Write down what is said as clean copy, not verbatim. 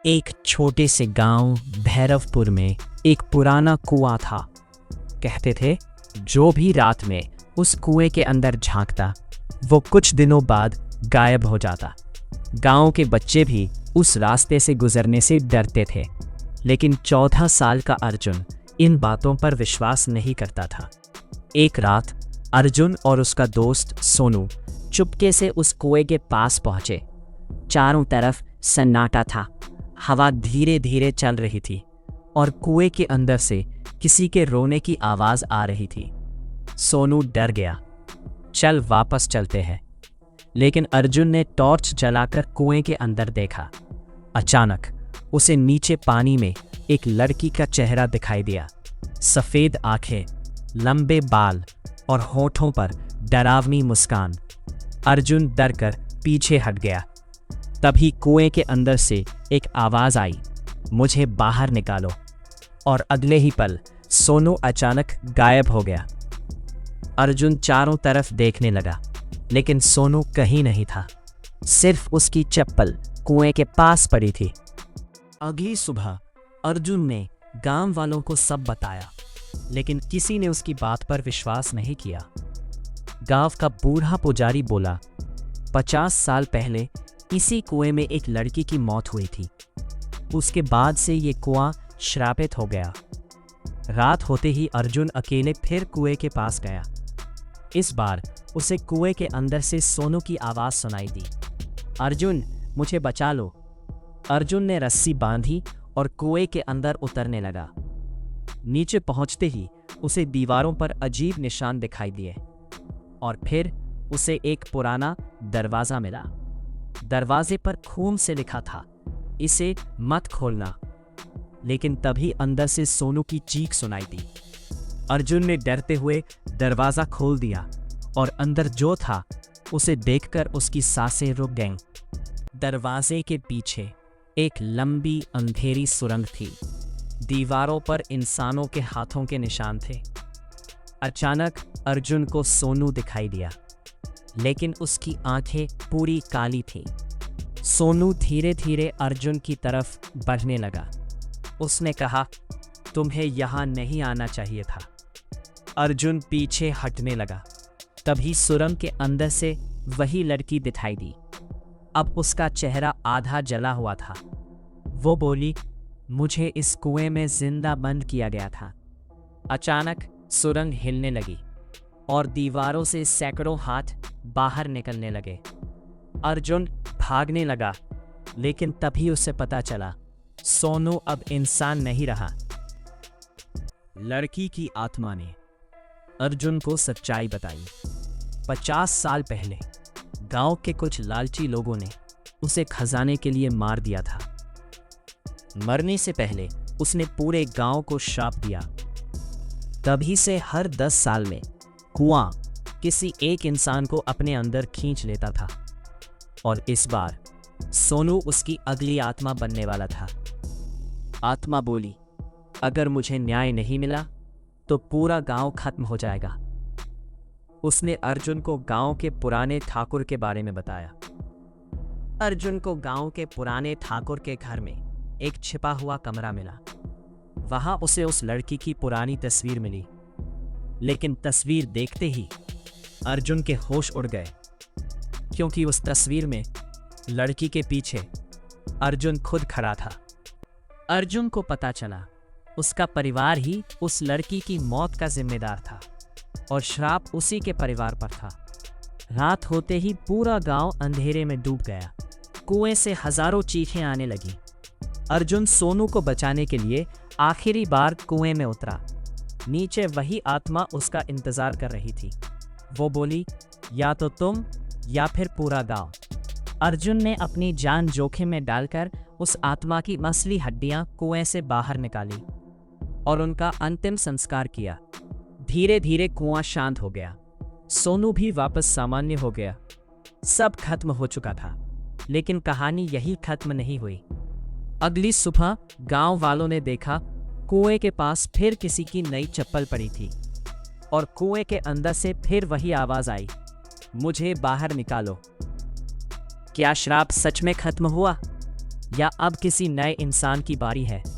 एक छोटे से गांव भैरवपुर में एक पुराना कुआं था। कहते थे जो भी रात में उस कुएं के अंदर झांकता वो कुछ दिनों बाद गायब हो जाता। गांव के बच्चे भी उस रास्ते से गुजरने से डरते थे, लेकिन 14 साल का अर्जुन इन बातों पर विश्वास नहीं करता था। एक रात अर्जुन और उसका दोस्त सोनू चुपके से उस कुएं के पास पहुंचे। चारों तरफ सन्नाटा था, हवा धीरे धीरे चल रही थी और कुएं के अंदर से किसी के रोने की आवाज आ रही थी। सोनू डर गया, चल वापस चलते हैं। लेकिन अर्जुन ने टॉर्च जलाकर कुएं के अंदर देखा। अचानक उसे नीचे पानी में एक लड़की का चेहरा दिखाई दिया। सफेद आंखें, लंबे बाल और होठों पर डरावनी मुस्कान। अर्जुन डरकर पीछे हट गया। तभी कुएं के अंदर से एक आवाज आई, मुझे बाहर निकालो। और अगले ही पल सोनू अचानक गायब हो गया। अर्जुन चारों तरफ देखने लगा, लेकिन सोनू कहीं नहीं था। सिर्फ उसकी चप्पल कुएं के पास पड़ी थी। अगली सुबह अर्जुन ने गांव वालों को सब बताया, लेकिन किसी ने उसकी बात पर विश्वास नहीं किया। गांव का बूढ़ा पुजारी बोला, 50 साल पहले इसी कुएं में एक लड़की की मौत हुई थी। उसके बाद से ये कुआं श्रापित हो गया। रात होते ही अर्जुन अकेले फिर कुएं के पास गया। इस बार उसे कुएं के अंदर से सोनू की आवाज सुनाई दी, अर्जुन मुझे बचा लो। अर्जुन ने रस्सी बांधी और कुएं के अंदर उतरने लगा। नीचे पहुंचते ही उसे दीवारों पर अजीब निशान दिखाई दिए और फिर उसे एक पुराना दरवाजा मिला। दरवाजे पर खून से लिखा था, इसे मत खोलना। लेकिन तभी अंदर से सोनू की चीख सुनाई दी। अर्जुन ने डरते हुए दरवाजा खोल दिया और अंदर जो था उसे देखकर उसकी सांसें रुक गईं। दरवाजे के पीछे एक लंबी अंधेरी सुरंग थी। दीवारों पर इंसानों के हाथों के निशान थे। अचानक अर्जुन को सोनू दिखाई दिया, लेकिन उसकी आंखें पूरी काली थीं। सोनू धीरे धीरे अर्जुन की तरफ बढ़ने लगा। उसने कहा, तुम्हें यहाँ नहीं आना चाहिए था। अर्जुन पीछे हटने लगा। तभी सुरंग के अंदर से वही लड़की दिखाई दी। अब उसका चेहरा आधा जला हुआ था। वो बोली, मुझे इस कुएं में जिंदा बंद किया गया था। अचानक सुरंग हिलने लगी और दीवारों से सैकड़ों हाथ बाहर निकलने लगे। अर्जुन भागने लगा, लेकिन तभी उसे पता चला सोनू अब इंसान नहीं रहा। लड़की की आत्मा ने अर्जुन को सच्चाई बताई। 50 साल पहले गांव के कुछ लालची लोगों ने उसे खजाने के लिए मार दिया था। मरने से पहले उसने पूरे गांव को श्राप दिया। तभी से हर 10 साल में कुआं किसी एक इंसान को अपने अंदर खींच लेता था और इस बार सोनू उसकी अगली आत्मा बनने वाला था। आत्मा बोली, अगर मुझे न्याय नहीं मिला तो पूरा गांव खत्म हो जाएगा। उसने अर्जुन को गांव के पुराने ठाकुर के बारे में बताया। अर्जुन को गांव के पुराने ठाकुर के घर में एक छिपा हुआ कमरा मिला। वहां उसे उस लड़की की पुरानी तस्वीर मिली, लेकिन तस्वीर देखते ही अर्जुन के होश उड़ गए, क्योंकि उस तस्वीर में लड़की के पीछे अर्जुन खुद खड़ा था। अर्जुन को पता चला उसका परिवार ही उस लड़की की मौत का जिम्मेदार था और श्राप उसी के परिवार पर था। रात होते ही पूरा गांव अंधेरे में डूब गया। कुएं से हजारों चीखें आने लगी। अर्जुन सोनू को बचाने के लिए आखिरी बार कुएं में उतरा। नीचे वही आत्मा उसका इंतजार कर रही थी। वो बोली, या तो तुम या फिर पूरा गांव। अर्जुन ने अपनी जान जोखिम में डालकर उस आत्मा की मसली हड्डियां कुएं से बाहर निकाली और उनका अंतिम संस्कार किया। धीरे धीरे कुआं शांत हो गया। सोनू भी वापस सामान्य हो गया। सब खत्म हो चुका था, लेकिन कहानी यही खत्म नहीं हुई। अगली सुबह गांव वालों ने देखा कुएं के पास फिर किसी की नई चप्पल पड़ी थी और कुएं के अंदर से फिर वही आवाज आई, मुझे बाहर निकालो। क्या श्राप सच में खत्म हुआ? या अब किसी नए इंसान की बारी है?